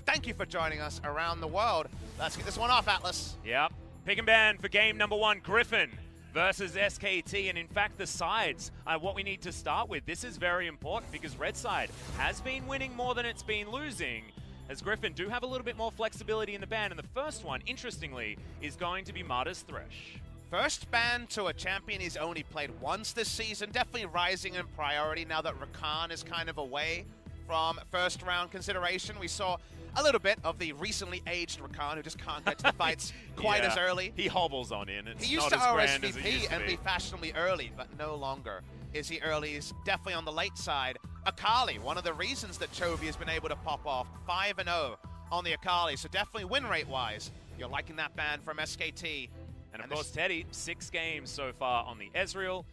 Thank you for joining us around the world. Let's get this one off, Atlas. Yep. Pick and ban for game number 1, Griffin versus SKT. And in fact, the sides are what we need to start with. This is very important because Red side has been winning more than it's been losing, as Griffin do have a little bit more flexibility in the ban. And the first one, interestingly, is going to be Marta's Thresh. First ban to a champion he's only played once this season. Definitely rising in priority now that Rakan is kind of away from first round consideration. We saw a little bit of the recently aged Rakan who just can't get to the fights quite as early. He hobbles on in. It's he used not to as grand as it RSVP used to and be fashionably early, but no longer is he early. He's definitely on the late side. Akali, one of the reasons that Chovy has been able to pop off 5-0 on the Akali, so definitely win rate wise, you're liking that ban from SKT. And of course, Teddy, 6 games so far on the Ezreal.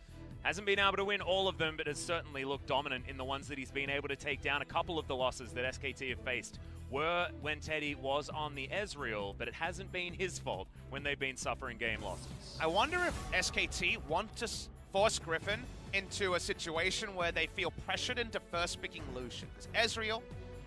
Hasn't been able to win all of them, but has certainly looked dominant in the ones that he's been able to take down. A couple of the losses that SKT have faced were when Teddy was on the Ezreal, but it hasn't been his fault when they've been suffering game losses. I wonder if SKT want to force Griffin into a situation where they feel pressured into first picking Lucian, because Ezreal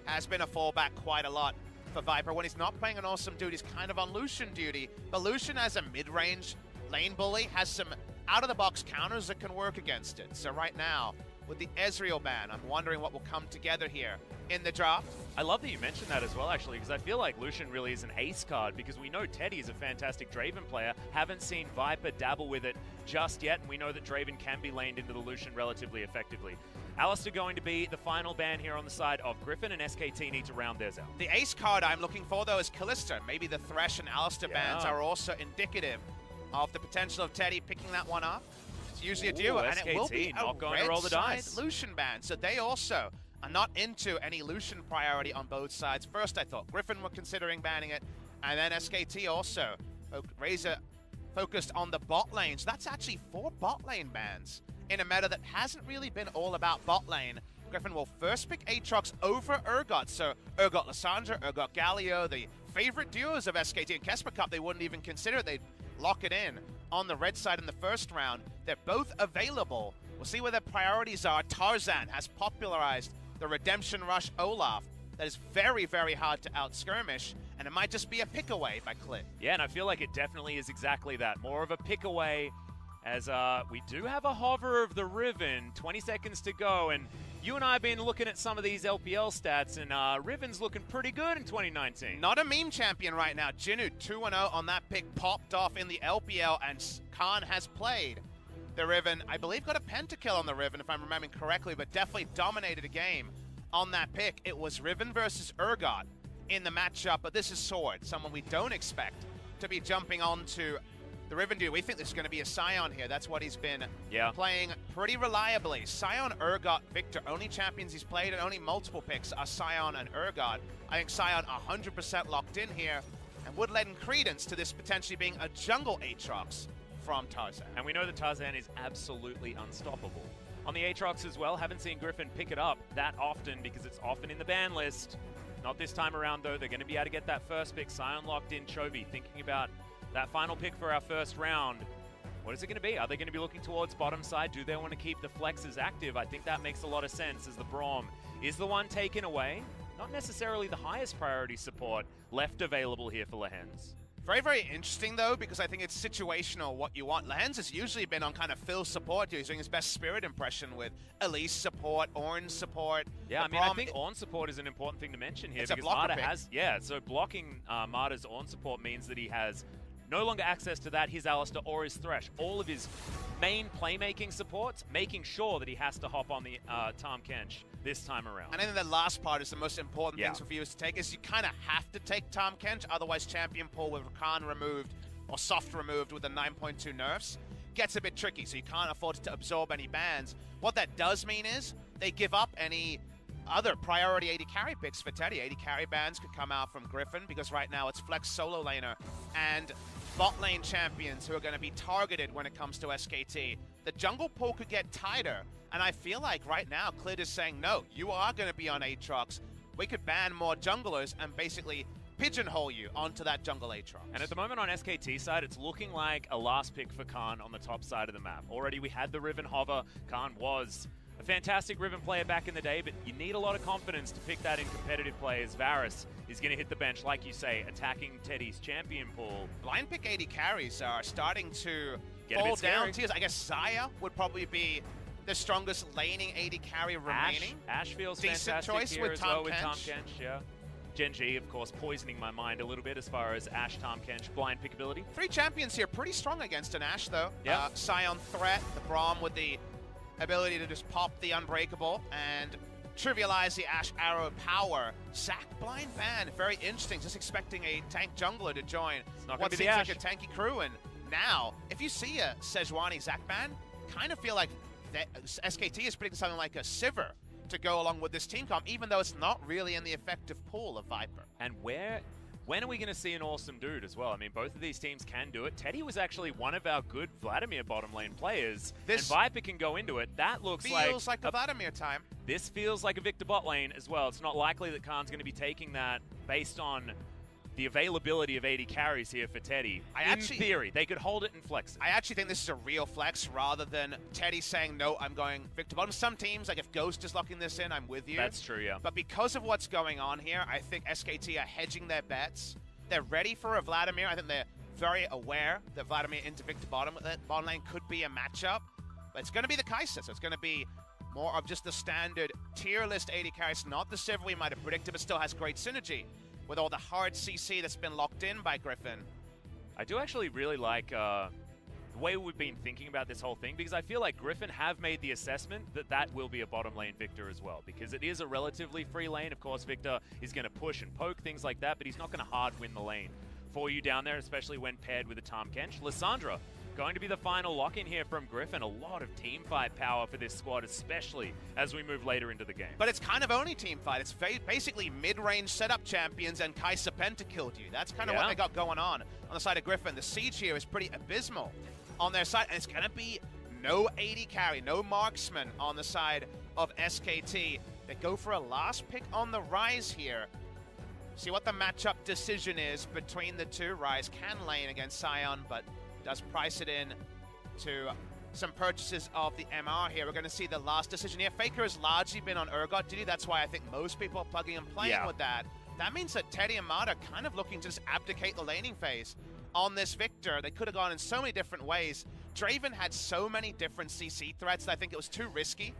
has been a fallback quite a lot for Viper. When he's not playing an awesome dude, he's kind of on Lucian duty, but Lucian as a mid-range lane bully has some out-of-the-box counters that can work against it. So right now, with the Ezreal ban, I'm wondering what will come together here in the draft. I love that you mentioned that as well, actually, because I feel like Lucian really is an ace card, because we know Teddy is a fantastic Draven player. Haven't seen Viper dabble with it just yet, and we know that Draven can be laned into the Lucian relatively effectively. Alistair going to be the final ban here on the side of Griffin, and SKT need to round theirs out. The ace card I'm looking for, though, is Kalista. Maybe the Thresh and Alistair bans are also indicative of the potential of Teddy picking that one up. It's usually a duo, and it will be not a going to roll the dice. Lucian ban. So they also are not into any Lucian priority on both sides. First, I thought Griffin were considering banning it, and then SKT also. Razor focused on the bot lane. So that's actually 4 bot lane bans in a meta that hasn't really been all about bot lane. Griffin will first pick Aatrox over Urgot. So Urgot Lissandra, Urgot Galio, the favorite duos of SKT and Kesper Cup, they wouldn't even consider it. They'd lock it in on the red side in the first round. They're both available. We'll see where their priorities are. Tarzan has popularized the Redemption Rush Olaf. That is very, very hard to out-skirmish, and it might just be a pick away by Clit. Yeah, and I feel like it definitely is exactly that. More of a pick away, as we do have a hover of the Riven. 20 seconds to go, and you and I have been looking at some of these LPL stats, and Riven's looking pretty good in 2019. Not a meme champion right now. Jinnu 2-0 on that pick, popped off in the LPL, and Khan has played the Riven. I believe got a pentakill on the Riven, if I'm remembering correctly, but definitely dominated a game on that pick. It was Riven versus Urgot in the matchup, but this is Sword, someone we don't expect to be jumping onto the Riven dude. We think this is going to be a Sion here. That's what he's been playing pretty reliably. Sion, Urgot, Victor, only champions he's played, and only multiple picks are Sion and Urgot. I think Sion 100% locked in here, and would lend credence to this potentially being a jungle Aatrox from Tarzan. And we know that Tarzan is absolutely unstoppable. On the Aatrox as well, haven't seen Griffin pick it up that often because it's often in the ban list. Not this time around, though. They're going to be able to get that first pick. Sion locked in. Chovy thinking about that final pick for our first round. What is it going to be? Are they going to be looking towards bottom side? Do they want to keep the flexes active? I think that makes a lot of sense, as the Braum is the one taken away. Not necessarily the highest priority support left available here for Lehens. Very, very interesting, though, because I think it's situational what you want. Lehens has usually been on kind of Phil support. He's doing his best Spirit impression with Elise support, Ornn support. Yeah, I mean, I think Ornn support is an important thing to mention here, because Marta has, so blocking Marta's Ornn support means that he has no longer access to that, his Alistair or his Thresh. All of his main playmaking supports, making sure that he has to hop on the Tahm Kench this time around. And I think the last part is the most important thing for viewers to take, is you kind of have to take Tahm Kench, otherwise champion pool with Rakan removed or soft removed with the 9.2 nerfs gets a bit tricky, so you can't afford to absorb any bans. What that does mean is they give up any other priority 80 carry picks for Teddy. 80 carry bans could come out from Griffin, because right now it's flex solo laner and bot lane champions who are going to be targeted when it comes to SKT. The jungle pool could get tighter, and I feel like right now Clit is saying, no, you are going to be on Aatrox. We could ban more junglers and basically pigeonhole you onto that jungle Aatrox. And at the moment on SKT side, it's looking like a last pick for Khan on the top side of the map. Already we had the Riven hover. Khan was A fantastic Riven player back in the day, but you need a lot of confidence to pick that in competitive play, as Varus is going to hit the bench, like you say, attacking Teddy's champion pool. Blind pick AD carries are starting to fall down tiers. I guess Xayah would probably be the strongest laning AD carry remaining. Ash feels decent fantastic choice here with as Tahm well with Kench. Tahm Kench, yeah. Gen.G, of course, poisoning my mind a little bit as far as Ash, Tahm Kench, blind pick ability. 3 champions here, pretty strong against an Ash though. Yeah. Scion threat, the Braum with the ability to just pop the Unbreakable and trivialize the Ash Arrow power. Zac blind ban, very interesting, just expecting a tank jungler to join what seems like a tanky crew. And now, if you see a Sejuani Zac ban, kind of feel like that SKT is predicting something like a Sivir to go along with this team comp, even though it's not really in the effective pool of Viper. And when are we going to see an awesome dude as well? I mean, both of these teams can do it. Teddy was actually one of our good Vladimir bottom lane players, and Viper can go into it. That looks feels like a Vladimir time. This feels like a Victor bot lane as well. It's not likely that Khan's going to be taking that based on the availability of AD carries here for Teddy. In theory, they could hold it and flex it. I actually think this is a real flex rather than Teddy saying, no, I'm going Victor bottom. Some teams, like if Ghost is locking this in, I'm with you. That's true, yeah. But because of what's going on here, I think SKT are hedging their bets. They're ready for a Vladimir. I think they're very aware that Vladimir into Victor bottom lane could be a matchup. But it's going to be the Kai'Sa, so it's going to be more of just the standard tier list AD carry. It's not the Sivir we might have predicted, but still has great synergy with all the hard CC that's been locked in by Griffin. I do actually really like the way we've been thinking about this whole thing, because I feel like Griffin have made the assessment that that will be a bottom lane Victor as well, because it is a relatively free lane. Of course, Victor is going to push and poke, things like that, but he's not going to hard win the lane for you down there, especially when paired with a Tahm Kench. Lissandra going to be the final lock-in here from Griffin. A lot of team fight power for this squad, especially as we move later into the game. But it's kind of only team fight. It's basically mid-range setup champions and Kai'Sa penta-killed you. That's kind of what they got going on the side of Griffin. The siege here is pretty abysmal on their side, and it's going to be no AD carry, no marksman on the side of SKT. They go for a last pick on the Ryze here. See what the matchup decision is between the two. Ryze can lane against Sion, but does price it in to some purchases of the MR here. We're going to see the last decision here. Faker has largely been on Urgot duty. That's why I think most people are plugging and playing with that. That means that Teddy and Mata kind of looking to just abdicate the laning phase on this Victor. They could have gone in so many different ways. Draven had so many different CC threats that I think it was too risky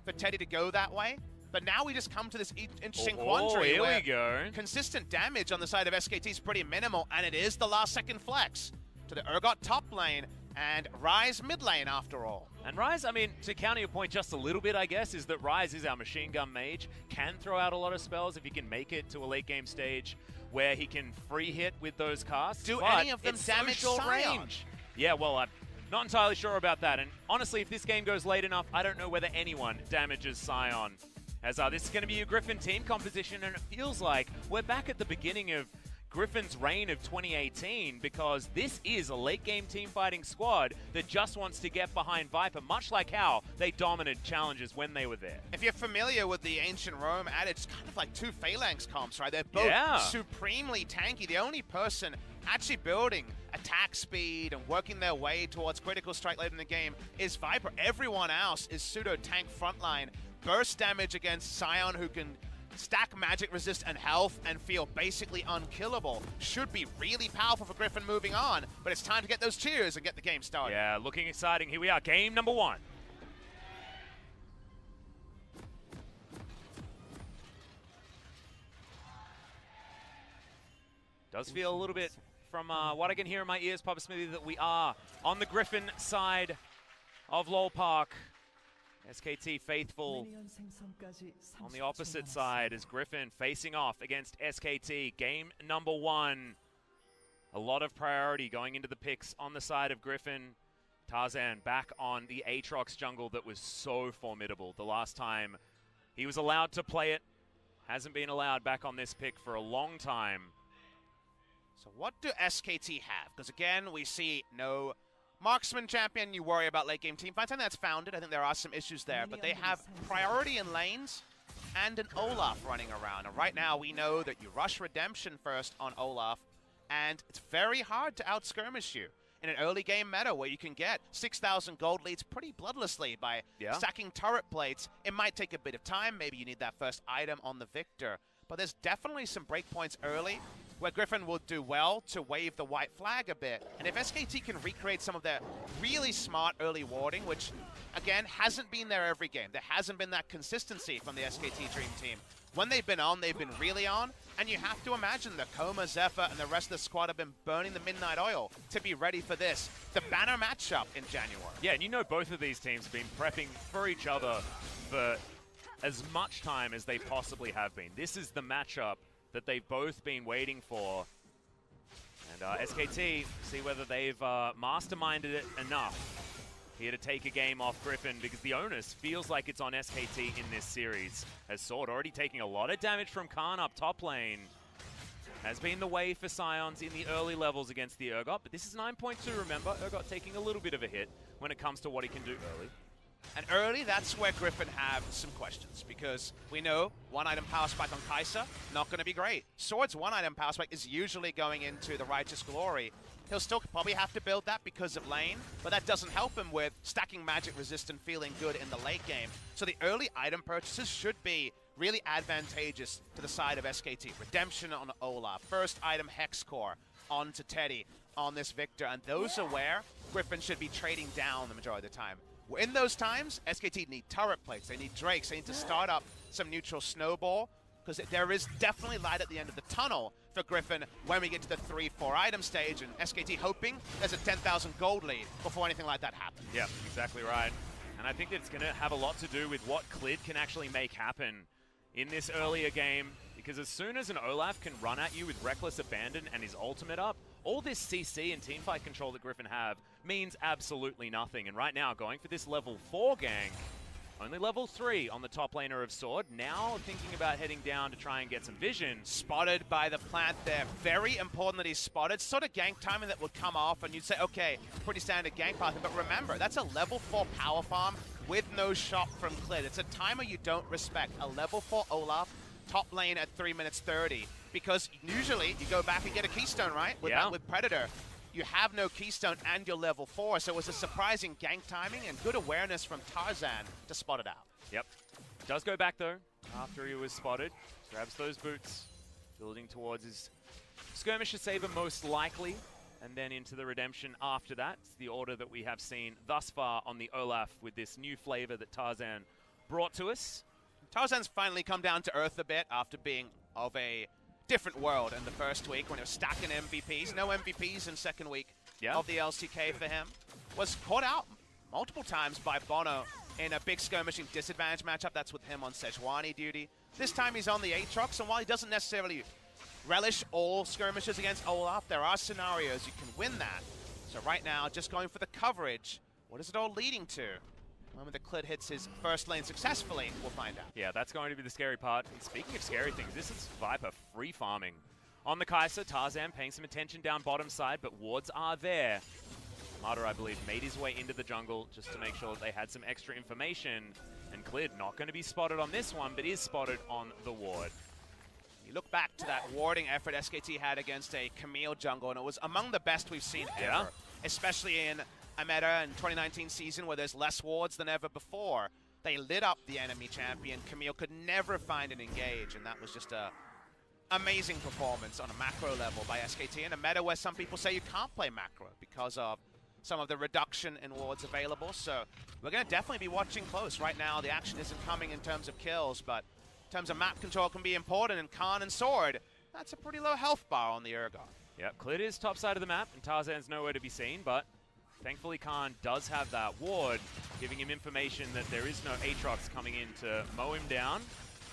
for Teddy to go that way. But now we just come to this interesting quandary here where we go. Consistent damage on the side of SKT is pretty minimal, and it is the last second flex to the Urgot top lane and Ryze mid lane after all. And Ryze, I mean, to counter your point just a little bit, I guess, is that Ryze is our machine gun mage, can throw out a lot of spells if he can make it to a late game stage where he can free hit with those casts. Do any of them damage range? Yeah, well, I'm not entirely sure about that. And honestly, if this game goes late enough, I don't know whether anyone damages Sion. As this is going to be a Griffin team composition, and it feels like we're back at the beginning of Griffin's reign of 2018, because this is a late-game team-fighting squad that just wants to get behind Viper, much like how they dominated challenges when they were there. If you're familiar with the Ancient Rome adage, it's kind of like two Phalanx comps, right? They're both supremely tanky. The only person actually building attack speed and working their way towards critical strike late in the game is Viper. Everyone else is pseudo-tank frontline. Burst damage against Sion, who can stack magic resist and health and feel basically unkillable. Should be really powerful for Griffin moving on, but it's time to get those cheers and get the game started. Yeah, looking exciting. Here we are, game number 1. Does feel a little bit from what I can hear in my ears, Papa Smithy, that we are on the Griffin side of LoL Park. SKT faithful on the opposite side as Griffin facing off against SKT. Game number 1. A lot of priority going into the picks on the side of Griffin. Tarzan back on the Aatrox jungle that was so formidable the last time he was allowed to play it. Hasn't been allowed back on this pick for a long time. So what do SKT have? Because again, we see no marksman champion. You worry about late game team fights. I think that's founded. I think there are some issues there, but they have priority in lanes and an Olaf running around. And right now we know that you rush Redemption first on Olaf, and it's very hard to out-skirmish you. in an early game meta where you can get 6,000 gold leads pretty bloodlessly by stacking turret plates. It might take a bit of time. Maybe you need that first item on the Victor. But there's definitely some breakpoints early where Griffin will do well to wave the white flag a bit. And if SKT can recreate some of their really smart early warding, which, again, hasn't been there every game. There hasn't been that consistency from the SKT Dream Team. When they've been on, they've been really on. And you have to imagine the Coma, Zephyr, and the rest of the squad have been burning the midnight oil to be ready for this, the banner matchup in January. Yeah, and you know both of these teams have been prepping for each other for as much time as they possibly have been. This is the matchup that they've both been waiting for. And SKT, see whether they've masterminded it enough here to take a game off Griffin, because the onus feels like it's on SKT in this series. As Sword already taking a lot of damage from Khan up top lane. Has been the way for Scions in the early levels against the Urgot, but this is 9.2, remember. Urgot taking a little bit of a hit when it comes to what he can do early. And early, that's where Griffin have some questions, because we know one item power spike on Kai'Sa, not going to be great. Sword's one item power spike is usually going into the Righteous Glory. He'll still probably have to build that because of lane, but that doesn't help him with stacking magic resist and feeling good in the late game. So the early item purchases should be really advantageous to the side of SKT. Redemption on Olaf, first item Hex Core onto Teddy on this Victor, and those are where Griffin should be trading down the majority of the time. In those times, SKT need turret plates, they need Drakes, they need to start up some neutral snowball, because there is definitely light at the end of the tunnel for Griffin when we get to the 3-4 item stage, and SKT hoping there's a 10,000 gold lead before anything like that happens. Yeah, exactly right. And I think that it's going to have a lot to do with what Clid can actually make happen in this earlier game, because as soon as an Olaf can run at you with Reckless Abandon and his ultimate up, all this CC and teamfight control that Griffin have means absolutely nothing. And right now, going for this level 4 gank, only level 3 on the top laner of Sword. Now thinking about heading down to try and get some vision. Spotted by the plant there. Very important that he's spotted. Sort of gank timing that would come off and you'd say, okay, pretty standard gank path. But remember, that's a level 4 power farm with no shot from Clid. It's a timer you don't respect. A level 4 Olaf, top lane at 3 minutes 30. Because usually you go back and get a keystone, right? With Predator. You have no keystone and you're level 4, so it was a surprising gank timing and good awareness from Tarzan to spot it out. Yep. Does go back though, after he was spotted. Grabs those boots, building towards his skirmisher saber most likely, and then into the redemption after that. It's the order that we have seen thus far on the Olaf with this new flavor that Tarzan brought to us. Tarzan's finally come down to earth a bit after being of a different world in the first week when he was stacking MVPs. No MVPs in second week of the LCK for him. Was caught out multiple times by Bono in a big skirmishing disadvantage matchup. That's with him on Sejuani duty. This time he's on the Aatrox, and while he doesn't necessarily relish all skirmishes against Olaf, there are scenarios you can win that. So right now, just going for the coverage. What is it all leading to? When the Clid hits his first lane successfully, we'll find out. Yeah, that's going to be the scary part. And speaking of scary things, this is Viper free farming. On the Kai'Sa, Tarzan paying some attention down bottom side, but wards are there. Martyr, I believe, made his way into the jungle just to make sure that they had some extra information. And Clid not going to be spotted on this one, but is spotted on the ward. You look back to that warding effort SKT had against a Camille jungle, and it was among the best we've seen ever, especially in a meta in 2019 season where there's less wards than ever before. They lit up the enemy champion. Camille could never find an engage, and that was just a amazing performance on a macro level by SKT in a meta where some people say you can't play macro because of some of the reduction in wards available. So we're going to definitely be watching close. Right now, the action isn't coming in terms of kills, but in terms of map control can be important, and Khan and Sword, that's a pretty low health bar on the Urgot. Yep, Clid is top side of the map, and Tarzan's nowhere to be seen, but thankfully, Khan does have that ward, giving him information that there is no Aatrox coming in to mow him down.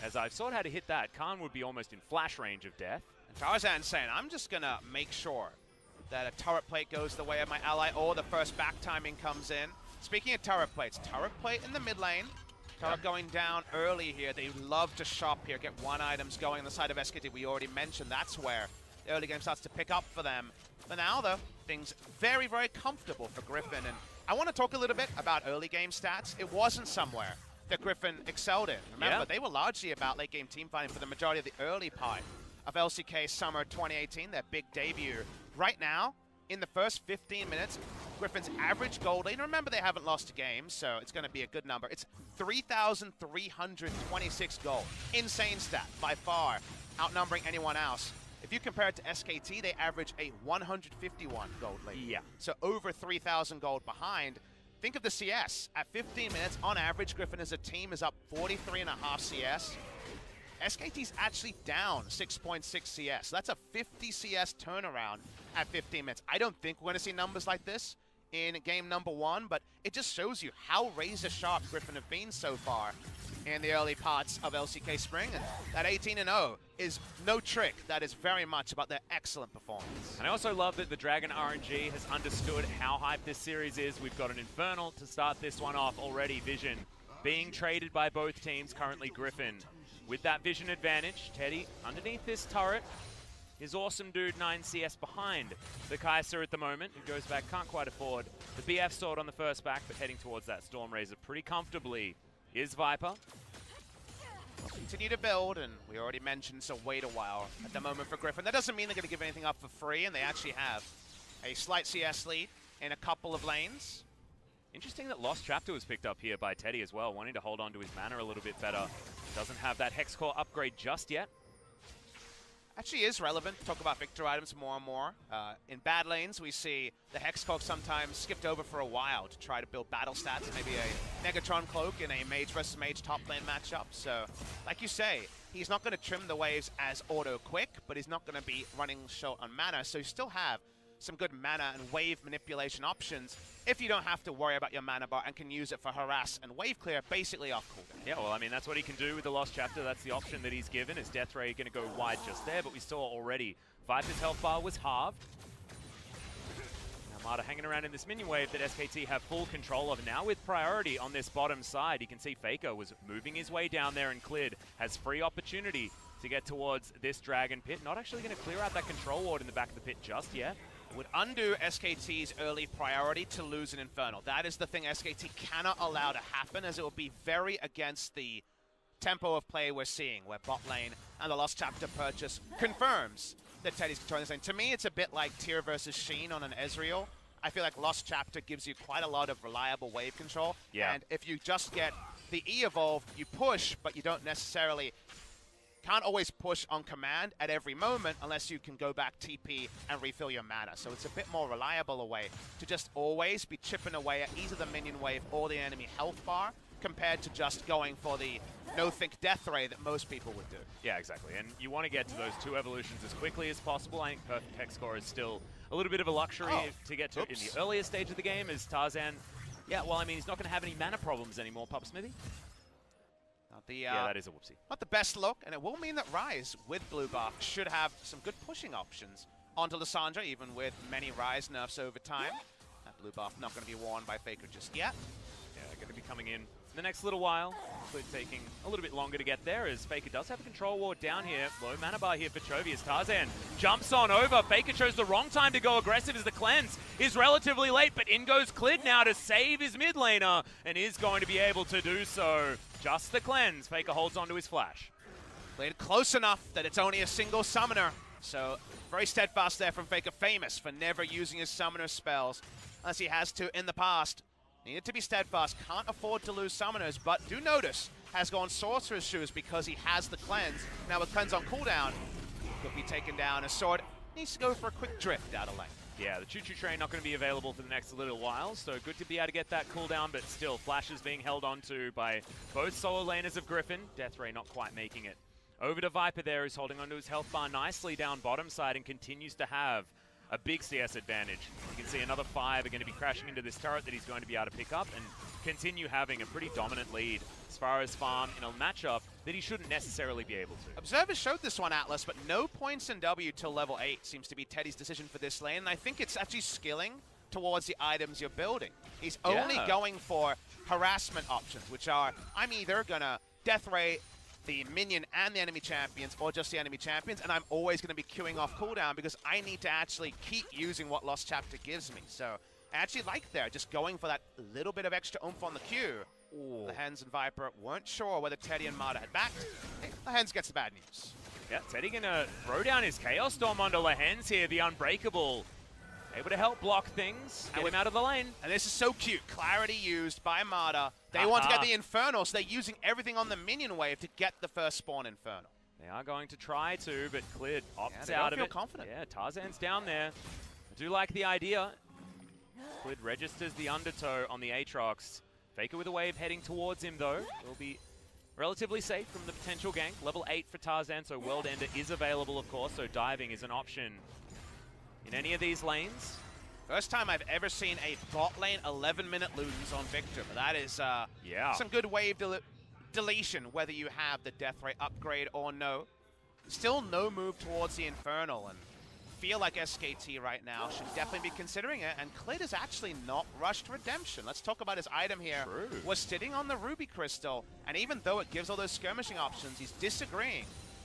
As I've sought how to hit that, Khan would be almost in flash range of death. And Tarzan's saying, I'm just going to make sure that a turret plate goes the way of my ally or the first back timing comes in. Speaking of turret plates, turret plate in the mid lane. Turret going down early here. They love to shop here, get one items going on the side of SKT. We already mentioned that's where the early game starts to pick up for them. But now, though, things very, very comfortable for Griffin. And I want to talk a little bit about early game stats. It wasn't somewhere that Griffin excelled in. Remember, they were largely about late game team fighting for the majority of the early part of LCK Summer 2018, their big debut. Right now, in the first 15 minutes, Griffin's average gold lead, and remember they haven't lost a game, so it's going to be a good number. It's 3,326 gold. Insane stat, by far, outnumbering anyone else. If you compare it to SKT, they average a 151 gold lead. Yeah. So over 3,000 gold behind. Think of the CS. At 15 minutes, on average, Griffin as a team is up 43.5 CS. SKT's actually down 6.6 CS. So that's a 50 CS turnaround at 15 minutes. I don't think we're going to see numbers like this in game number 1, but it just shows you how razor-sharp Griffin have been so far in the early parts of LCK Spring. And that 18-0 is no trick. That is very much about their excellent performance. And I also love that the Dragon RNG has understood how hyped this series is. We've got an Infernal to start this one off already. Vision being traded by both teams, currently Griffin. With that Vision advantage, Teddy underneath this turret. His awesome dude 9 CS behind the Kai'Sa at the moment, who goes back, can't quite afford the BF sword on the first back, but heading towards that Storm Razor pretty comfortably is Viper. Continue to build, and we already mentioned so wait a while at the moment for Griffin. That doesn't mean they're going to give anything up for free, and they actually have a slight CS lead in a couple of lanes. Interesting that Lost Chapter was picked up here by Teddy as well, wanting to hold on to his mana a little bit better. Doesn't have that Hex Core upgrade just yet. Actually is relevant to talk about victor items more and more. In bad lanes, we see the Hex Cloak sometimes skipped over for a while to try to build battle stats, maybe a Negatron Cloak in a mage versus mage top lane matchup. So, like you say, he's not going to trim the waves as auto-quick, but he's not going to be running short on mana, so you still have some good mana and wave manipulation options if you don't have to worry about your mana bar and can use it for harass and wave clear basically off cooldown. Yeah, well, I mean, that's what he can do with the Lost Chapter. That's the option that he's given. Is Death Ray going to go wide just there? But we saw already Viper's health bar was halved. Now Marta hanging around in this minion wave that SKT have full control of. Now with priority on this bottom side, you can see Faker was moving his way down there and cleared. Has free opportunity to get towards this Dragon Pit. Not actually going to clear out that control ward in the back of the pit just yet. Would undo SKT's early priority to lose an Infernal. That is the thing SKT cannot allow to happen, as it will be very against the tempo of play we're seeing, where bot lane and the Lost Chapter purchase confirms that Teddy's controlling this lane. To me, it's a bit like Tyr versus Sheen on an Ezreal. I feel like Lost Chapter gives you quite a lot of reliable wave control. Yeah. And if you just get the E evolve, you push, but you don't necessarily... Can't always push on command at every moment unless you can go back TP and refill your mana. So it's a bit more reliable a way to just always be chipping away at either the minion wave or the enemy health bar, compared to just going for the no-think death ray that most people would do. Yeah, exactly. And you want to get to those two evolutions as quickly as possible. I think perfect Hex Score is still a little bit of a luxury to get to in the earlier stage of the game, as Tarzan, yeah, well, I mean, he's not going to have any mana problems anymore, Pup Smithy. Yeah, that is a whoopsie. Not the best look, and it will mean that Ryze with blue buff should have some good pushing options onto Lissandra, even with many Ryze nerfs over time. That blue buff not going to be worn by Faker just yet. Yeah, going to be coming in the next little while. But taking a little bit longer to get there, as Faker does have a control ward down here. Low mana bar here for Chovy as Tarzan jumps on over. Faker chose the wrong time to go aggressive, as the cleanse is relatively late, but in goes Clid now to save his mid laner, and is going to be able to do so. Just the cleanse. Faker holds onto his flash. Played close enough that it's only a single summoner. So very steadfast there from Faker, famous for never using his summoner spells unless he has to in the past. Needed to be steadfast, can't afford to lose summoners, but do notice has gone Sorcerer's Shoes because he has the cleanse. Now with cleanse on cooldown, could be taken down. A sword needs to go for a quick drift out of lane. Yeah, the choo-choo train not going to be available for the next little while, so good to be able to get that cooldown, but still, Flash is being held onto by both solo laners of Griffin. Death Ray not quite making it. Over to Viper there, who's holding onto his health bar nicely down bottom side and continues to have a big CS advantage. You can see another 5 are going to be crashing into this turret that he's going to be able to pick up and continue having a pretty dominant lead as far as farm in a matchup that he shouldn't necessarily be able to. Observers showed this one, Atlas, but no points in W till level 8 seems to be Teddy's decision for this lane, and I think it's actually skilling towards the items you're building. He's only going for harassment options, which are, I'm either going to Death Ray the minion and the enemy champions, or just the enemy champions, and I'm always going to be queuing off cooldown because I need to actually keep using what Lost Chapter gives me. So I actually like there, just going for that little bit of extra oomph on the queue. Ooh. The Hens and Viper weren't sure whether Teddy and Marta had backed. Hey, the Hens gets the bad news. Yeah, Teddy going to throw down his Chaos Storm onto the Hens here, the Unbreakable. able to help block things, get him out of the lane. And this is so cute. Clarity used by Mata. They want to get the Infernal, so they're using everything on the minion wave to get the first spawn Infernal. They are going to try to, but Clid opts they out don't of feel it. confident. Yeah, Tarzan's down there. I do like the idea. Clid registers the undertow on the Aatrox. Faker with a wave heading towards him, though. Will be relatively safe from the potential gank. Level 8 for Tarzan, so World Ender is available, of course, so diving is an option in any of these lanes. First time I've ever seen a bot lane 11-minute Ludens on Victor, but that is some good wave deletion, whether you have the death ray upgrade or no. Still no move towards the Infernal, and feel like SKT right now should definitely be considering it, and Clid is actually not rushed redemption. Let's talk about his item here. True. Was sitting on the Ruby Crystal, and even though it gives all those skirmishing options, he's disagreeing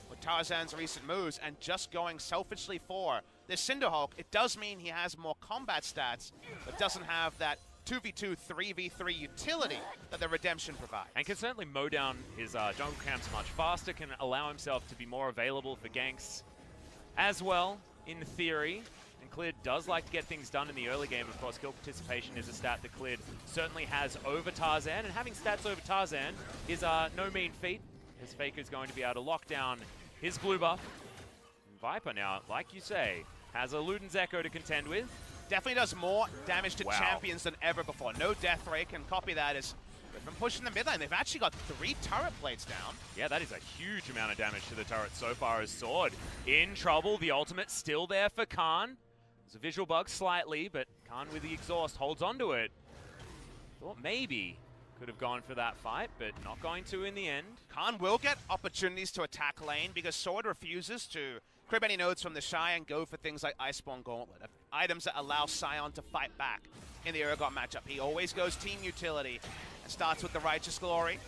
with Tarzan's recent moves and just going selfishly for this Cinderhulk. It does mean he has more combat stats, but doesn't have that 2v2, 3v3 utility that the Redemption provides. And can certainly mow down his jungle camps much faster, can allow himself to be more available for ganks as well, in theory. And Clid does like to get things done in the early game. Of course, kill participation is a stat that Clid certainly has over Tarzan, and having stats over Tarzan is no mean feat, as Faker's going to be able to lock down his blue buff. And Viper now, like you say, has a Luden's Echo to contend with. Definitely does more damage to champions than ever before. No death ray can copy that as Griffin pushing the mid lane. They've actually got 3 turret plates down. Yeah, that is a huge amount of damage to the turret so far as Sword in trouble. The ultimate still there for Khan. There's a visual bug slightly, but Khan with the exhaust holds onto it. Thought maybe could have gone for that fight, but not going to in the end. Khan will get opportunities to attack lane because Sword refuses to crib any nodes from the Shy and go for things like Iceborne Gauntlet, items that allow Sion to fight back in the Urgot matchup. He always goes team utility and starts with the Righteous Glory.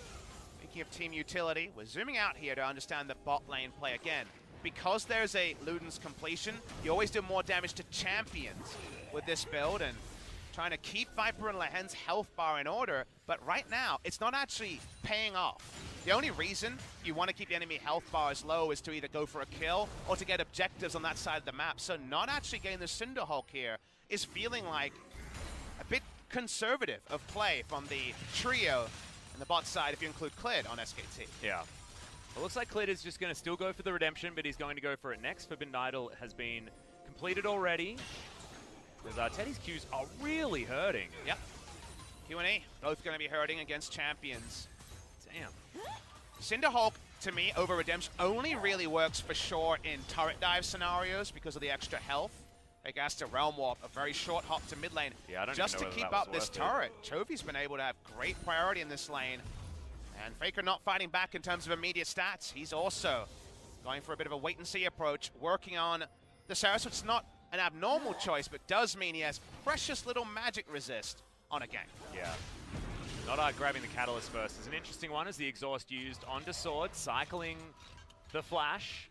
Speaking of team utility, we're zooming out here to understand the bot lane play again. Because there's a Luden's completion, you always do more damage to champions with this build, and trying to keep Viper and Lehen's health bar in order, but right now, it's not actually paying off. The only reason you want to keep the enemy health bars low is to either go for a kill or to get objectives on that side of the map. So not actually getting the Cinderhulk here is feeling like a bit conservative of play from the trio and the bot side if you include Clid on SKT. Yeah. It looks like Clid is just going to still go for the redemption, but he's going to go for it next. Forbidden Idol has been completed already. Because Teddy's Qs are really hurting. Yep. Q and E, both going to be hurting against champions. Damn. Cinderhulk, to me, over Redemption, only really works for sure in turret dive scenarios because of the extra health. Like has to Realm Warp, a very short hop to mid lane. Yeah, I don't just even know to keep that up this worth it. turret. Chovy's been able to have great priority in this lane. And Faker not fighting back in terms of immediate stats. He's also going for a bit of a wait-and-see approach, working on the Saris, which is not an abnormal choice, but does mean he has precious little magic resist on a gank. Yeah. Not grabbing the Catalyst first is an interesting one, as the exhaust used onto Sword. Cycling the flash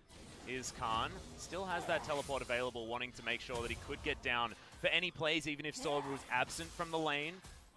is Khan. Still has that teleport available, wanting to make sure that he could get down for any plays, even if Sword was absent from the lane.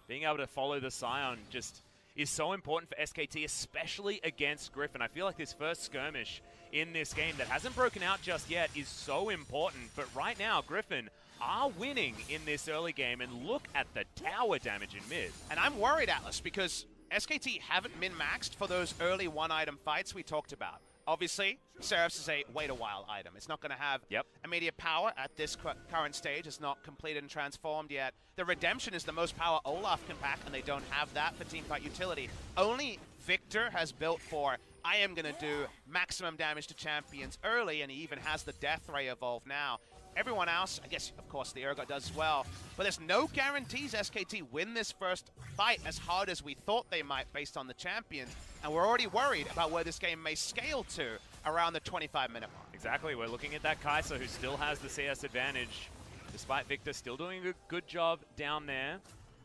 Being able to follow the Scion just is so important for SKT, especially against Griffin. I feel like this first skirmish in this game that hasn't broken out just yet is so important. But right now, Griffin are winning in this early game, and look at the tower damage in mid. And I'm worried, Atlas, because SKT haven't min-maxed for those early one-item fights we talked about. Obviously, Seraph's is a wait-a-while item. It's not going to have immediate power at this current stage. It's not completed and transformed yet. The Redemption is the most power Olaf can pack, and they don't have that for teamfight utility. Only Victor has built for, I am going to do maximum damage to champions early, and he even has the Death Ray evolved now. Everyone else, I guess, of course, the Urgot does as well. But there's no guarantees SKT win this first fight as hard as we thought they might based on the champions. And we're already worried about where this game may scale to around the 25-minute mark. Exactly. We're looking at that Kai'Sa, who still has the CS advantage, despite Victor still doing a good job down there.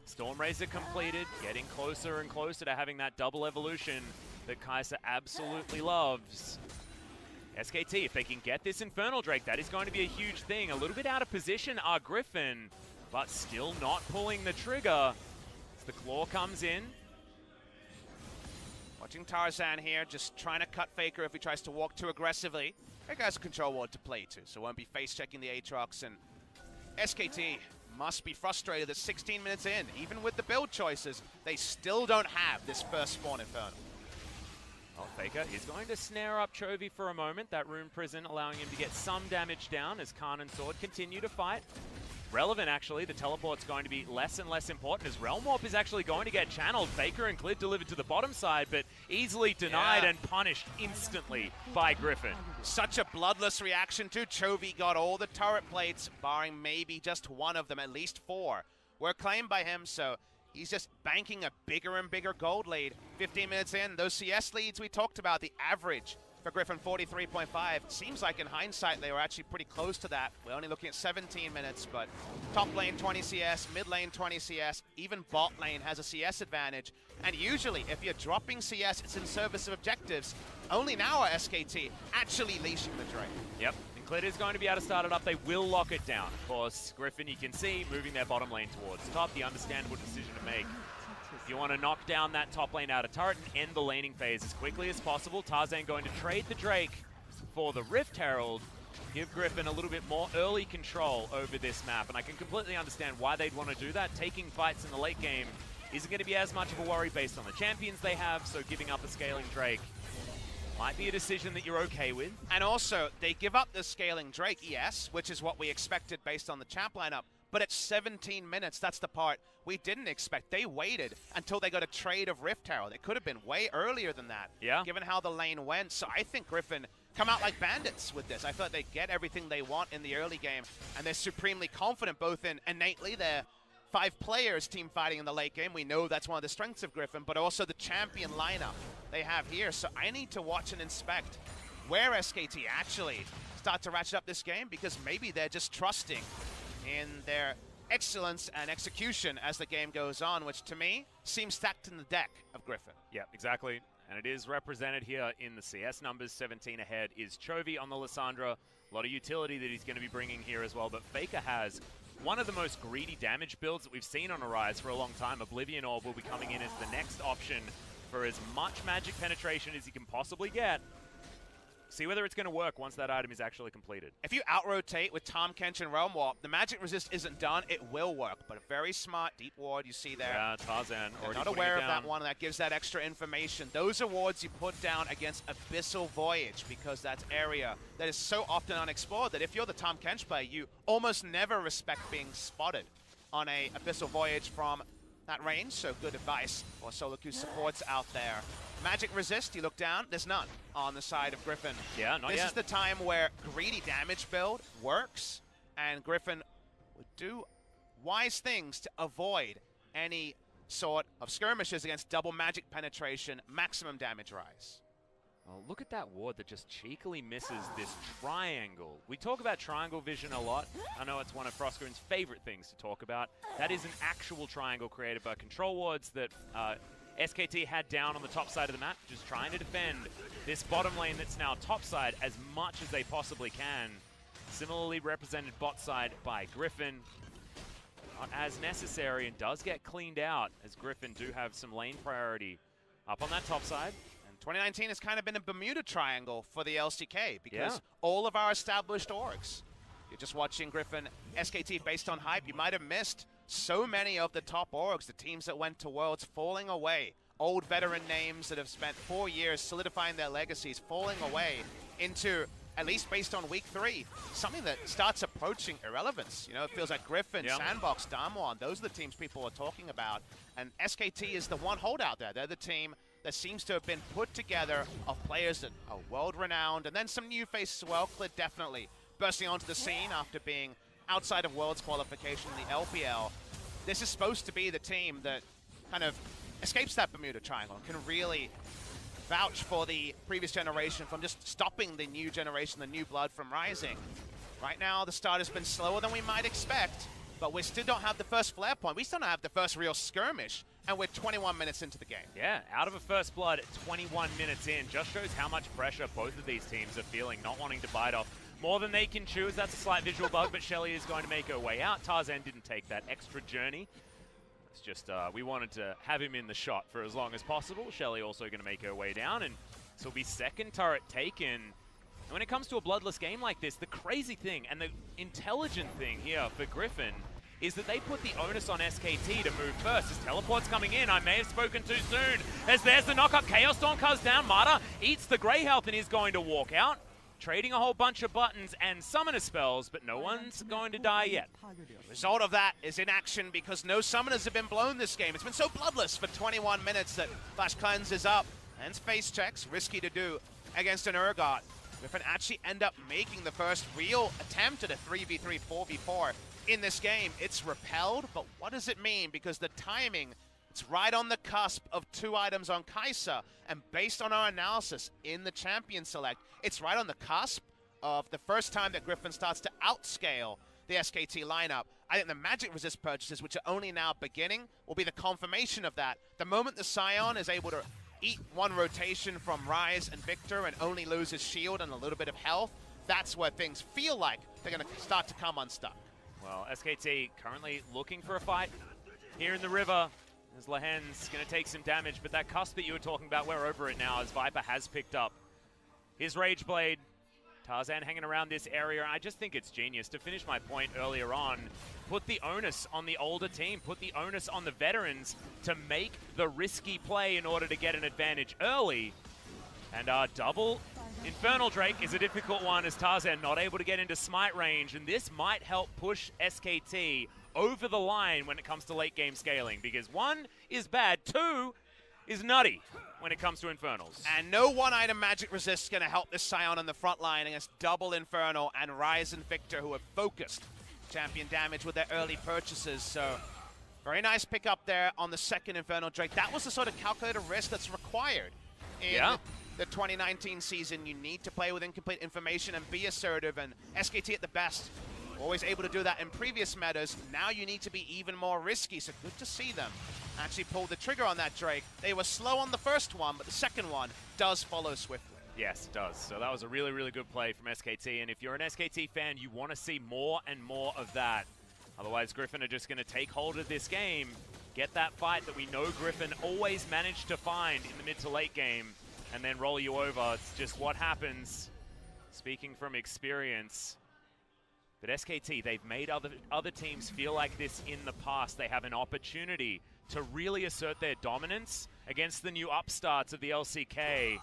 Stormrazor completed, getting closer and closer to having that double evolution that Kai'Sa absolutely loves. SKT, if they can get this Infernal Drake, that is going to be a huge thing. A little bit out of position are Griffin, but still not pulling the trigger as the Claw comes in. Watching Tarzan here, just trying to cut Faker if he tries to walk too aggressively. Faker has a control ward to play too, so won't be face-checking the Aatrox, and SKT must be frustrated that 16 minutes in, even with the build choices, they still don't have this first spawn Infernal. Oh, Faker is going to snare up Chovy for a moment. That Rune Prison allowing him to get some damage down as Khan and Sword continue to fight. Relevant, actually. The teleport's going to be less and less important as Realm Warp is actually going to get channeled. Faker and Clid delivered to the bottom side, but easily denied and punished instantly by Griffin. Such a bloodless reaction too. Chovy got all the turret plates, barring maybe just one of them, at least 4 were claimed by him, so he's just banking a bigger and bigger gold lead. 15 minutes in, those CS leads we talked about, the average for Griffin 43.5. Seems like in hindsight they were actually pretty close to that. We're only looking at 17 minutes, but top lane 20 CS, mid lane 20 CS, even bot lane has a CS advantage. And usually if you're dropping CS, it's in service of objectives. Only now are SKT actually leashing the Drake. Yep, and Clid is going to be able to start it up. They will lock it down. Of course, Griffin, you can see, moving their bottom lane towards top, the understandable decision to make. You want to knock down that top lane out of turret and end the laning phase as quickly as possible. Tarzan going to trade the Drake for the Rift Herald, give Griffin a little bit more early control over this map, and I can completely understand why they'd want to do that. Taking fights in the late game isn't going to be as much of a worry based on the champions they have, so giving up a scaling Drake might be a decision that you're okay with. And also, they give up the scaling Drake, yes, which is what we expected based on the champ lineup. But at 17 minutes, that's the part we didn't expect. They waited until they got a trade of Rift Herald. It could have been way earlier than that, given how the lane went. So I think Griffin come out like bandits with this. I thought they get everything they want in the early game, and they're supremely confident both in innately their 5 players team fighting in the late game. We know that's one of the strengths of Griffin, but also the champion lineup they have here. So I need to watch and inspect where SKT actually start to ratchet up this game, because maybe they're just trusting in their excellence and execution as the game goes on, which to me seems stacked in the deck of Griffin. Yeah, exactly. And it is represented here in the CS numbers. 17 ahead is Chovy on the Lissandra. A lot of utility that he's going to be bringing here as well. But Faker has one of the most greedy damage builds that we've seen on Arise for a long time. Oblivion Orb will be coming in as the next option for as much magic penetration as he can possibly get. See whether it's going to work once that item is actually completed. If you out-rotate with Tahm Kench and Realm Warp, the magic resist isn't done. It will work, but a very smart deep ward you see there. Yeah, Tarzan already not aware of that one. That gives that extra information. Those are wards you put down against Abyssal Voyage, because that's area that is so often unexplored that if you're the Tahm Kench player, you almost never respect being spotted on a Abyssal Voyage from that range. So good advice for Soloku supports out there. Magic resist, you look down, there's none on the side of Griffin. Yeah, not yet. This is the time where greedy damage build works, and Griffin would do wise things to avoid any sort of skirmishes against double magic penetration, maximum damage rise. Oh, look at that ward that just cheekily misses this triangle. We talk about triangle vision a lot. I know it's one of Frostgoon's favorite things to talk about. That is an actual triangle created by control wards that SKT had down on the top side of the map, just trying to defend this bottom lane that's now top side as much as they possibly can. Similarly represented bot side by Griffin. Not as necessary, and does get cleaned out as Griffin do have some lane priority up on that top side. 2019 has kind of been a Bermuda Triangle for the LCK, because all of our established orgs, you're just watching Griffin SKT based on hype, you might have missed so many of the top orgs, the teams that went to Worlds, falling away. Old veteran names that have spent 4 years solidifying their legacies, falling away into, at least based on week 3, something that starts approaching irrelevance. You know, it feels like Griffin, Sandbox, Damwon, those are the teams people are talking about. And SKT is the one holdout there. They're the team that seems to have been put together of players that are world-renowned, and then some new faces as well. Clid definitely bursting onto the scene after being outside of Worlds qualification in the LPL. This is supposed to be the team that kind of escapes that Bermuda Triangle and can really vouch for the previous generation from just stopping the new generation, the new blood from rising. Right now, the start has been slower than we might expect, but we still don't have the first flare point. We still don't have the first real skirmish, and we're 21 minutes into the game. Yeah, out of a first blood, 21 minutes in. Just shows how much pressure both of these teams are feeling, not wanting to bite off more than they can chew. That's a slight visual bug, but Shelly is going to make her way out. Tarzan didn't take that extra journey. It's just, we wanted to have him in the shot for as long as possible. Shelly also going to make her way down, and this will be second turret taken. And when it comes to a bloodless game like this, the crazy thing and the intelligent thing here for Griffin is that they put the onus on SKT to move first. As teleport's coming in, I may have spoken too soon. As there's the knockup, Chaos Storm comes down, Marta eats the Grey Health and is going to walk out, trading a whole bunch of buttons and summoner spells, but no one's going to die yet. The result of that is inaction because no summoners have been blown this game. It's been so bloodless for 21 minutes that Flash Cleanse is up and face checks, risky to do against an Urgot. Griffin actually end up making the first real attempt at a 3v3, 4v4 in this game. It's repelled, but what does it mean? Because the timing, it's right on the cusp of 2 items on Kai'Sa, and based on our analysis in the champion select, it's right on the cusp of the first time that Griffin starts to outscale the SKT lineup. I think the Magic Resist purchases, which are only now beginning, will be the confirmation of that. The moment the Scion is able to eat 1 rotation from Ryze and Victor and only lose his shield and a little bit of health, that's where things feel like they're going to start to come unstuck. Well, SKT currently looking for a fight here in the river as Lahen's going to take some damage, but that cusp that you were talking about, we're over it now as Viper has picked up his Rage Blade. Tarzan hanging around this area. I just think it's genius. To finish my point earlier on, put the onus on the older team, put the onus on the veterans to make the risky play in order to get an advantage early. And our double Infernal Drake is a difficult one as Tarzan not able to get into smite range, and this might help push SKT over the line when it comes to late game scaling, because 1 is bad, 2 is nutty when it comes to Infernals. And no 1-item Magic Resist is going to help this Scion on the front line against double Infernal and Ryze and Victor, who have focused champion damage with their early purchases. So very nice pick up there on the second Infernal Drake. That was the sort of calculated risk that's required in the 2019 season. You need to play with incomplete information and be assertive, and SKT at the best, always able to do that in previous metas. Now you need to be even more risky, so good to see them actually pull the trigger on that Drake. They were slow on the first one, but the second one does follow swiftly. Yes, it does. So that was a really, really good play from SKT, and if you're an SKT fan, you want to see more and more of that. Otherwise, Griffin are just going to take hold of this game, get that fight that we know Griffin always managed to find in the mid to late game, and then roll you over. It's just what happens, speaking from experience. But SKT, they've made other teams feel like this in the past. They have an opportunity to really assert their dominance against the new upstarts of the LCK.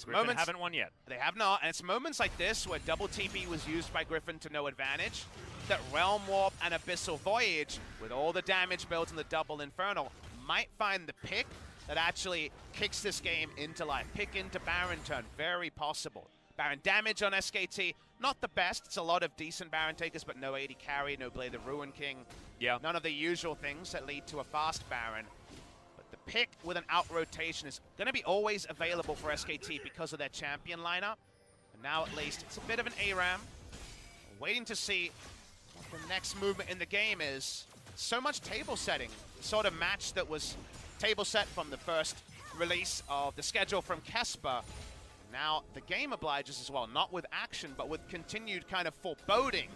Griffin haven't won yet. They have not, and it's moments like this where double TP was used by Griffin to no advantage, that Realm Warp and Abyssal Voyage, with all the damage built in the double Infernal, might find the pick that actually kicks this game into life. Pick into Baron turn, very possible. Baron damage on SKT, not the best. It's a lot of decent Baron takers, but no 80 carry, no Blade of Ruin King. Yeah. None of the usual things that lead to a fast Baron. But the pick with an out rotation is going to be always available for SKT because of their champion lineup. And now at least it's a bit of an ARAM. Waiting to see what the next movement in the game is. So much table setting. The sort of match that was table set from the first release of the schedule from Kesper. Now the game obliges as well, not with action, but with continued kind of foreboding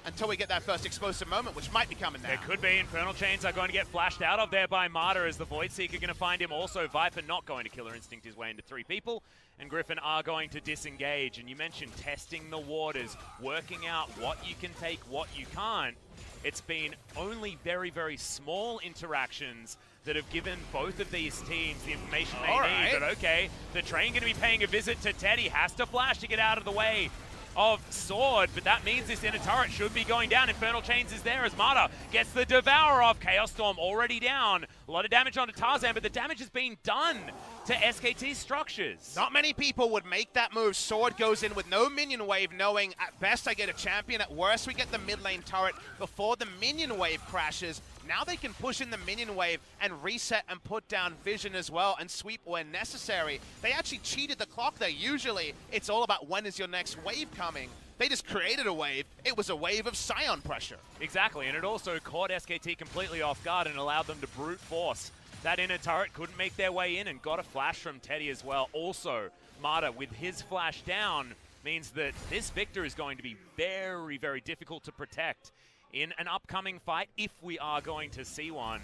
until we get that first explosive moment, which might be coming now. There could be. Infernal Chains are going to get flashed out of there by Marta as the Void Seeker going to find him. Also, Viper not going to Killer Instinct his way into 3 people, and Griffin are going to disengage. And you mentioned testing the waters, working out what you can take, what you can't. It's been only very, very small interactions that have given both of these teams the information they need. But okay, the train going to be paying a visit to Teddy, has to flash to get out of the way of Sword, but that means this inner turret should be going down. Infernal Chains is there as Marta gets the Devour off. Chaos Storm already down. A lot of damage onto Tarzan, but the damage is being done to SKT's structures. Not many people would make that move. Sword goes in with no minion wave, knowing at best I get a champion, at worst we get the mid lane turret before the minion wave crashes. Now they can push in the minion wave and reset and put down vision as well and sweep when necessary. They actually cheated the clock there. Usually it's all about when is your next wave coming. They just created a wave. It was a wave of Scion pressure. Exactly, and it also caught SKT completely off guard and allowed them to brute force. That inner turret couldn't make their way in and got a flash from Teddy as well. Also, Marta with his flash down means that this Victor is going to be very, very difficult to protect in an upcoming fight, if we are going to see one.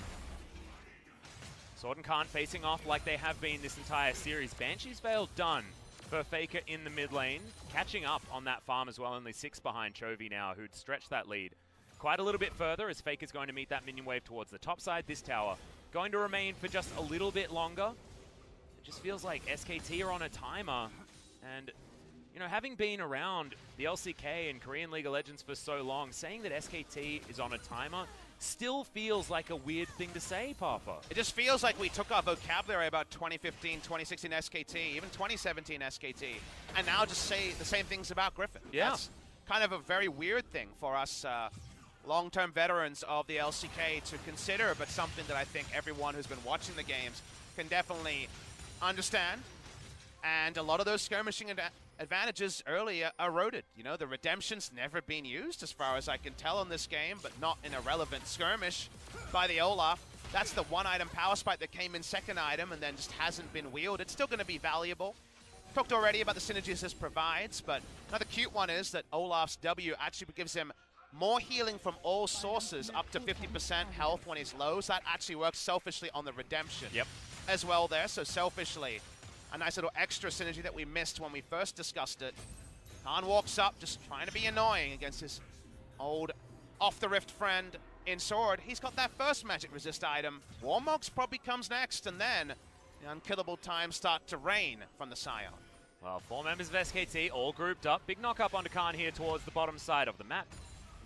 Sword and Khan facing off like they have been this entire series. Banshee's Veil done, for Faker in the mid lane, catching up on that farm as well, only 6 behind Chovy now, who'd stretched that lead quite a little bit further as Faker's going to meet that minion wave towards the top side. This tower going to remain for just a little bit longer. It just feels like SKT are on a timer, and you know, having been around the LCK and Korean League of Legends for so long, saying that SKT is on a timer still feels like a weird thing to say, Papa. It just feels like we took our vocabulary about 2015, 2016 SKT, even 2017 SKT, and now just say the same things about Griffin. Yeah. That's kind of a very weird thing for us long-term veterans of the LCK to consider, but something that I think everyone who's been watching the games can definitely understand. And a lot of those skirmishing advantages earlier eroded. You know, the redemption's never been used as far as I can tell in this game, but not in a relevant skirmish by the Olaf. That's the one item power spike that came in second item and then just hasn't been wheeled. It's still going to be valuable. Talked already about the synergies this provides, but another cute one is that Olaf's W actually gives him more healing from all sources, up to 50% health when he's low. So that actually works selfishly on the redemption as well there. So selfishly, a nice little extra synergy that we missed when we first discussed it. Khan walks up, just trying to be annoying against his old off-the-rift friend in Sword. He's got that first magic resist item. Warmogs probably comes next, and then the unkillable times start to rain from the Scion. Well, 4 members of SKT all grouped up. Big knock up onto Khan here towards the bottom side of the map.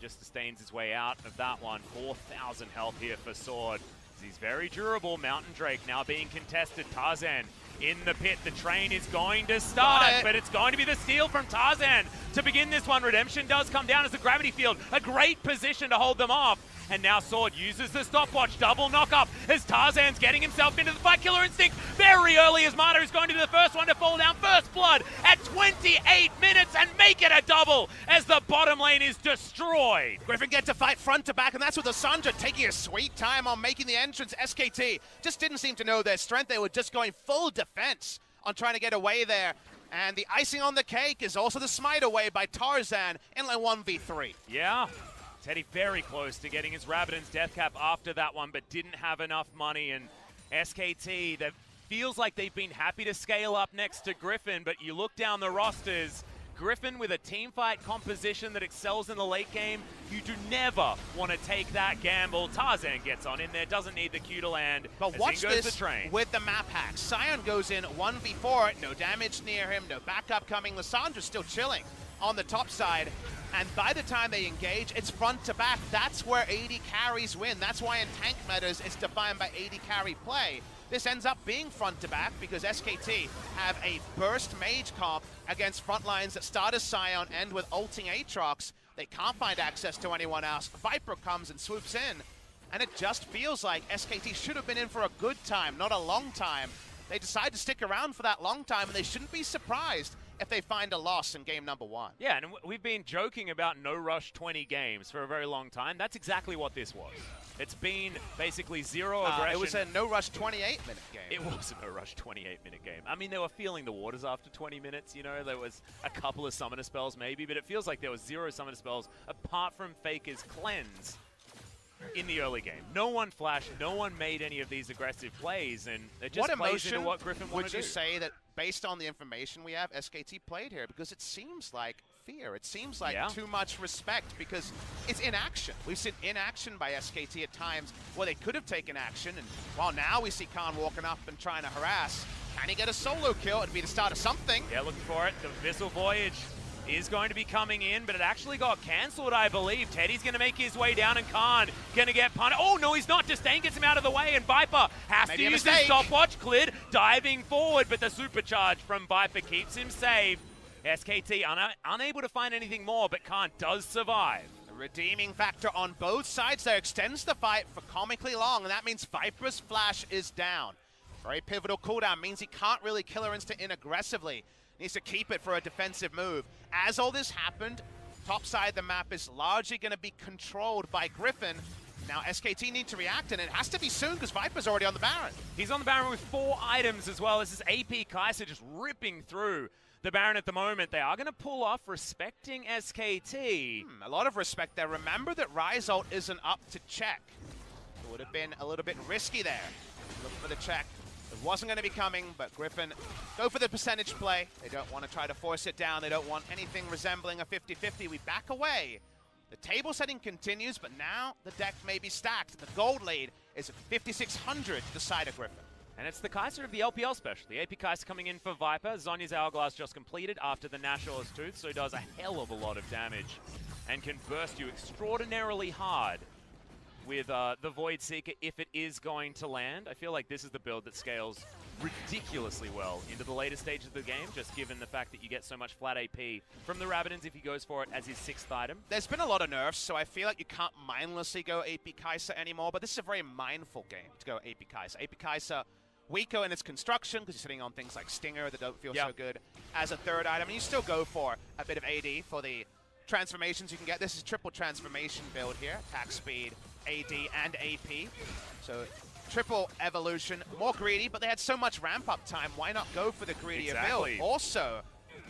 Just sustains his way out of that one. 4,000 health here for Sword. He's very durable. Mountain Drake now being contested. Tarzan in the pit. The train is going to start, but it's going to be the steal from Tarzan to begin this one. Redemption does come down as the gravity field. A great position to hold them off. And now Sword uses the stopwatch. Double knock up as Tarzan's getting himself into the fight. Killer Instinct very early as Marta is going to be the first one to fall down. First blood at 28 minutes and make it a double as the bottom lane is destroyed. Griffin get to fight front to back, and that's with Asandra taking a sweet time on making the entrance. SKT just didn't seem to know their strength. They were just going full defense on trying to get away there. And the icing on the cake is also the smite away by Tarzan in like 1v3. Yeah. Teddy very close to getting his Rabbidan's death cap after that one, but didn't have enough money. And SKT, that feels like they've been happy to scale up next to Griffin, but you look down the rosters, Griffin with a team fight composition that excels in the late game, you do never want to take that gamble. Tarzan gets on in there, doesn't need the Q to land. But watch this with the map hack. Scion goes in 1v4, no damage near him, no backup coming. Lissandra's still chilling on the top side. And by the time they engage, it's front to back. That's where 80 carries win. That's why in tank metas, it's defined by 80 carry play. This ends up being front to back because SKT have a burst mage comp against front lines that start as Scion, end with ulting Aatrox. They can't find access to anyone else. Viper comes and swoops in. And it just feels like SKT should have been in for a good time, not a long time. They decide to stick around for that long time, and they shouldn't be surprised if they find a loss in game number 1. Yeah, and we've been joking about no rush 20 games for a very long time. That's exactly what this was. It's been basically zero aggression. It was a no rush 28-minute game. It was a no rush 28-minute game. I mean, they were feeling the waters after 20 minutes, you know. There was a couple of summoner spells maybe, but it feels like there was 0 summoner spells apart from Faker's cleanse in the early game. No one flashed, no one made any of these aggressive plays, and it just plays into what Griffin wanted to do. Would you say that, based on the information we have, SKT played here? Because it seems like fear. It seems like too much respect because it's inaction. We've seen inaction by SKT at times where they could have taken action, and while now we see Khan walking up and trying to harass. Can he get a solo kill? It'd be the start of something. Yeah, looking for it. The Vissel Voyage is going to be coming in, but it actually got cancelled, I believe. Teddy's going to make his way down, and Khan going to get punished. Oh, no, he's not. Disdain gets him out of the way, and Viper has to use his stopwatch. Cleared, diving forward, but the supercharge from Viper keeps him safe. SKT unable to find anything more, but Khan does survive. The redeeming factor on both sides there extends the fight for comically long, and that means Viper's flash is down. Very pivotal cooldown, means he can't really killer instant in aggressively. Needs to keep it for a defensive move. As all this happened, top side of the map is largely going to be controlled by Griffin. Now SKT need to react, and it has to be soon because Viper's already on the Baron. He's on the Baron with 4 items as well. This is AP Kaiser just ripping through the Baron at the moment. They are going to pull off, respecting SKT. A lot of respect there. Remember that Ryze ult isn't up to check. It would have been a little bit risky there. Look for the check It wasn't going to be coming, but Griffin go for the percentage play. They don't want to try to force it down. They don't want anything resembling a 50-50. We back away. The table setting continues, but now the deck may be stacked. The gold lead is 5,600 to the side of Griffin. And it's the Kai'Sa of the LPL special. The AP Kai'Sa coming in for Viper. Zhonya's Hourglass just completed after the Nashor's Tooth, so he does a hell of a lot of damage and can burst you extraordinarily hard with the Void Seeker if it is going to land. I feel like this is the build that scales ridiculously well into the later stages of the game, just given the fact that you get so much flat AP from the Rabadons if he goes for it as his 6th item. There's been a lot of nerfs, so I feel like you can't mindlessly go AP Kai'Sa anymore, but this is a very mindful game to go AP Kai'Sa. AP Kai'Sa weaker in its construction because you're sitting on things like Stinger that don't feel so good as a 3rd item, and you still go for a bit of AD for the transformations you can get. This is triple transformation build here, attack speed, AD, and AP. So triple evolution, more greedy, but they had so much ramp-up time. Why not go for the greedier build? Also,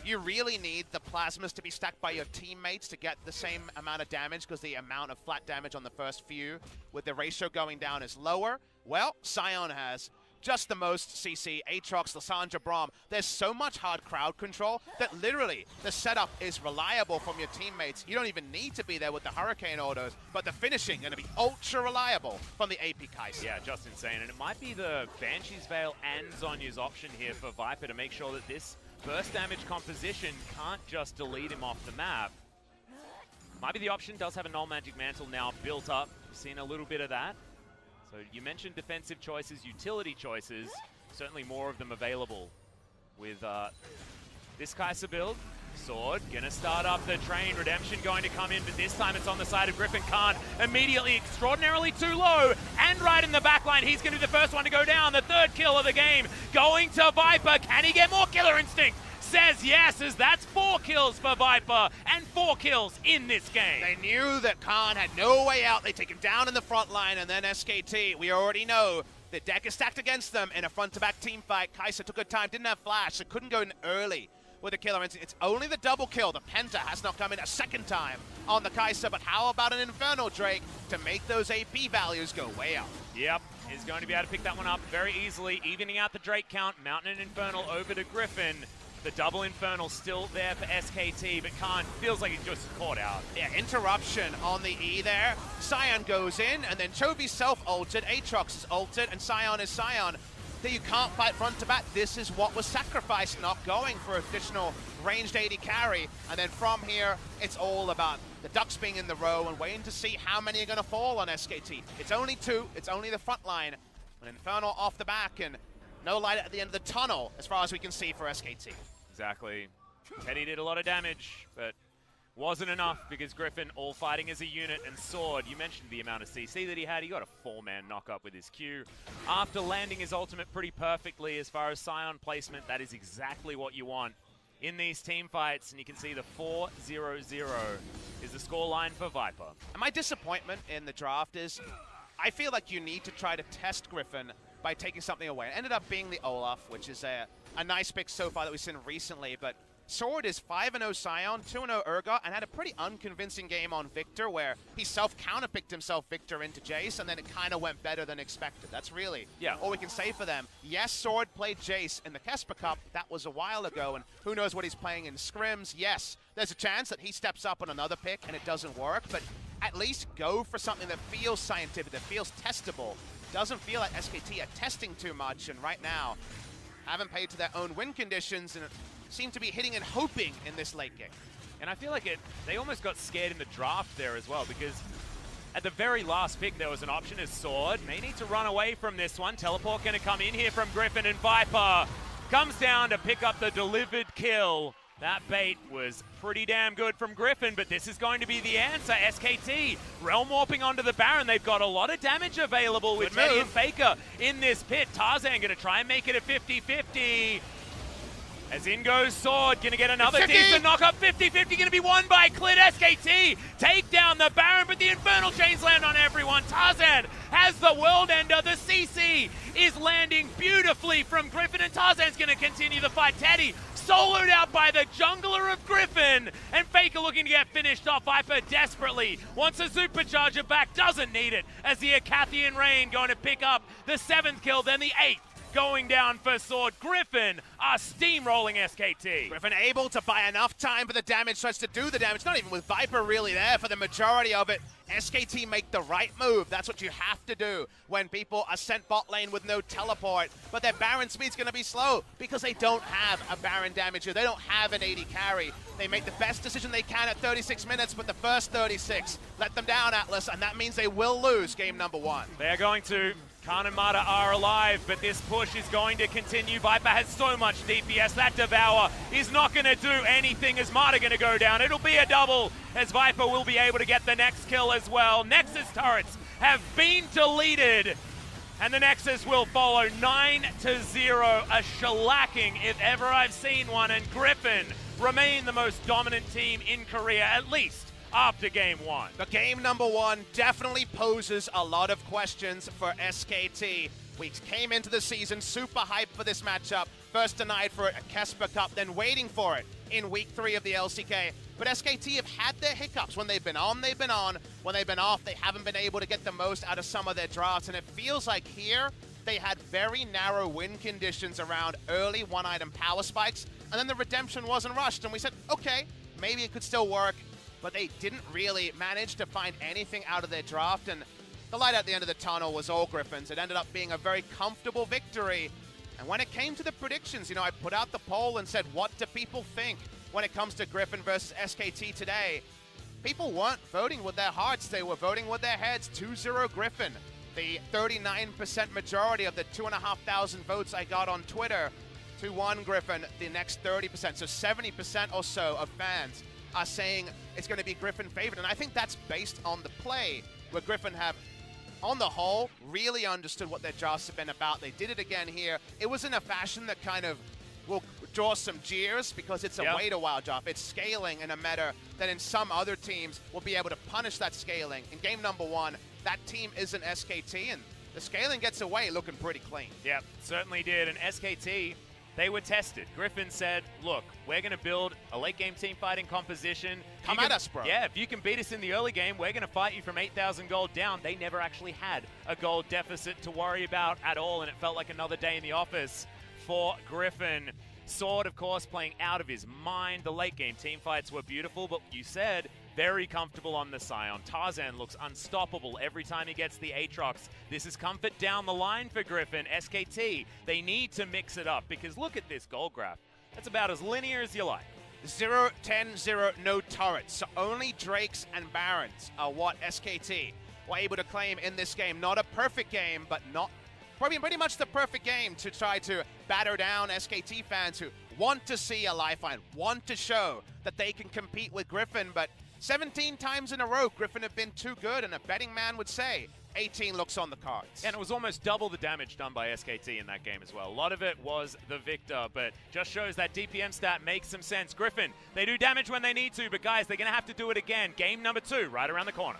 you really need the plasmas to be stacked by your teammates to get the same amount of damage because the amount of flat damage on the first few with the ratio going down is lower. Well, Sion has just the most CC, Aatrox, Lissandra, Braum. There's so much hard crowd control that literally the setup is reliable from your teammates. You don't even need to be there with the Hurricane autos, but the finishing going to be ultra reliable from the AP Kai'Sa. Yeah, just insane. And it might be the Banshee's Veil and Zhonya's option here for Viper to make sure that this burst damage composition can't just delete him off the map. Might be the option, does have a Null Magic Mantle now built up. We've seen a little bit of that. So you mentioned defensive choices, utility choices, certainly more of them available with this Kai'Sa build. Sword gonna start up the train, Redemption going to come in, but this time it's on the side of Griffin. Khan immediately extraordinarily too low, and right in the back line, he's gonna be the first one to go down. The 3rd kill of the game going to Viper. Can he get more Killer Instinct? Says yes, as that's 4 kills for Viper and 4 kills in this game. They knew that Khan had no way out. They take him down in the front line, and then SKT, we already know the deck is stacked against them in a front-to-back team fight. Kai'Sa took her time, didn't have flash, so couldn't go in early with a killer instinct. It's only the double kill. The Penta has not come in a 2nd time on the Kai'Sa, but how about an Infernal Drake to make those AP values go way up? Yep, is going to be able to pick that one up very easily, evening out the Drake count. Mountain and Infernal over to Griffin. The double Infernal still there for SKT, but Khan feels like he just caught out. Yeah, interruption on the E there. Sion goes in, and then Chovy's self-ulted, Aatrox is ulted, and Sion is Sion. That you can't fight front to back. This is what was sacrificed, not going for additional ranged AD carry. And then from here, it's all about the Ducks being in the row and waiting to see how many are going to fall on SKT. It's only 2. It's only the front line. An Infernal off the back, and no light at the end of the tunnel, as far as we can see for SKT. Exactly. Teddy did a lot of damage, but wasn't enough because Griffin all fighting as a unit, and Sword, you mentioned the amount of CC that he had. He got a 4-man knock-up with his Q. After landing his ultimate pretty perfectly as far as Sion placement, that is exactly what you want in these team fights, and you can see the 4-0-0 is the scoreline for Viper. And my disappointment in the draft is I feel like you need to try to test Griffin by taking something away. It ended up being the Olaf, which is a nice pick so far that we've seen recently, but Sword is 5-0 Sion, 2-0 Urgot, and had a pretty unconvincing game on Victor where he self-counterpicked himself Victor into Jace, and then it kind of went better than expected. That's really all we can say for them. Yes, Sword played Jace in the Kesper Cup. That was a while ago, and who knows what he's playing in scrims. Yes, there's a chance that he steps up on another pick and it doesn't work, but at least go for something that feels scientific, that feels testable. Doesn't feel like SKT are testing too much, and right now haven't played to their own win conditions and seem to be hitting and hoping in this late game. And I feel like they almost got scared in the draft there as well, because at the very last pick there was an option as Sword. May need to run away from this one. Teleport going to come in here from Griffin, and Viper comes down to pick up the delivered kill. That bait was pretty damn good from Griffin, but this is going to be the answer. SKT realm warping onto the Baron. They've got a lot of damage available with Teddy and Faker in this pit. Tarzan going to try and make it a 50-50. As in goes Sword, going to get another decent knock-up. 50-50 going to be won by Clit. SKT take down the Baron, but the Infernal Chains land on everyone. Tarzan has the World Ender. The CC is landing beautifully from Griffin, and Tarzan's going to continue the fight. Teddy soloed out by the jungler of Griffin, and Faker looking to get finished off. Viper desperately wants a supercharger back, doesn't need it, as the Acathian Rain going to pick up the 7th kill, then the 8th going down for Sword. Griffin are steamrolling SKT. Griffin able to buy enough time for the damage starts to do the damage, not even with Viper really there for the majority of it. SKT make the right move. That's what you have to do when people are sent bot lane with no teleport. But their Baron speed's going to be slow because they don't have a Baron damager. They don't have an 80 carry. They make the best decision they can at 36 minutes, but the first 36 let them down, Atlas, and that means they will lose game number 1. They're going to. Khan and Mata are alive, but this push is going to continue. Viper has so much DPS. That Devour is not going to do anything as Mata going to go down. It'll be a double as Viper will be able to get the next kill as well. Nexus turrets have been deleted, and the Nexus will follow 9-0. A shellacking if ever I've seen one, and Griffin remain the most dominant team in Korea, at least after game 1. The game number 1 definitely poses a lot of questions for SKT. We came into the season super hyped for this matchup. First denied for a Kesper Cup, then waiting for it in week 3 of the LCK. But SKT have had their hiccups. When they've been on, they've been on. When they've been off, they haven't been able to get the most out of some of their drafts. And it feels like here, they had very narrow win conditions around early one-item power spikes. And then the redemption wasn't rushed. And we said, okay, maybe it could still work. But they didn't really manage to find anything out of their draft, and the light at the end of the tunnel was all Griffins. It ended up being a very comfortable victory. And when it came to the predictions, I put out the poll and said, what do people think when it comes to Griffin versus SKT today? People weren't voting with their hearts, they were voting with their heads. 2-0 Griffin. The 39% majority of the 2,500 votes I got on Twitter. 2-1 Griffin, the next 30%. So 70% or so of fans are saying it's going to be Griffin favored. And I think that's based on the play, where Griffin have, on the whole, really understood what their drafts have been about. They did it again here. It was in a fashion that kind of will draw some jeers because it's a wait a while draft. It's scaling in a meta that in some other teams will be able to punish that scaling. In game number 1, that team isn't SKT, and the scaling gets away looking pretty clean. Yep, certainly did. And SKT, they were tested. Griffin said, look, we're going to build a late-game team fighting composition. Come at us, bro. Yeah, if you can beat us in the early game, we're going to fight you from 8,000 gold down. They never actually had a gold deficit to worry about at all, and it felt like another day in the office for Griffin. Sword, of course, playing out of his mind. The late-game team fights were beautiful, but you said very comfortable on the Scion. Tarzan looks unstoppable every time he gets the Aatrox. This is comfort down the line for Griffin. SKT, they need to mix it up because look at this gold graph. That's about as linear as you like. 0-10-0, no turrets. So only Drakes and Barons are what SKT were able to claim in this game. Not a perfect game, but not probably pretty much the perfect game to try to batter down SKT fans who want to see a lifeline, want to show that they can compete with Griffin, but 17 times in a row, Griffin have been too good, and a betting man would say 18 looks on the cards. And it was almost double the damage done by SKT in that game as well. A lot of it was the victor, but just shows that DPM stat makes some sense. Griffin, they do damage when they need to, but guys, they're going to have to do it again. Game number 2 right around the corner.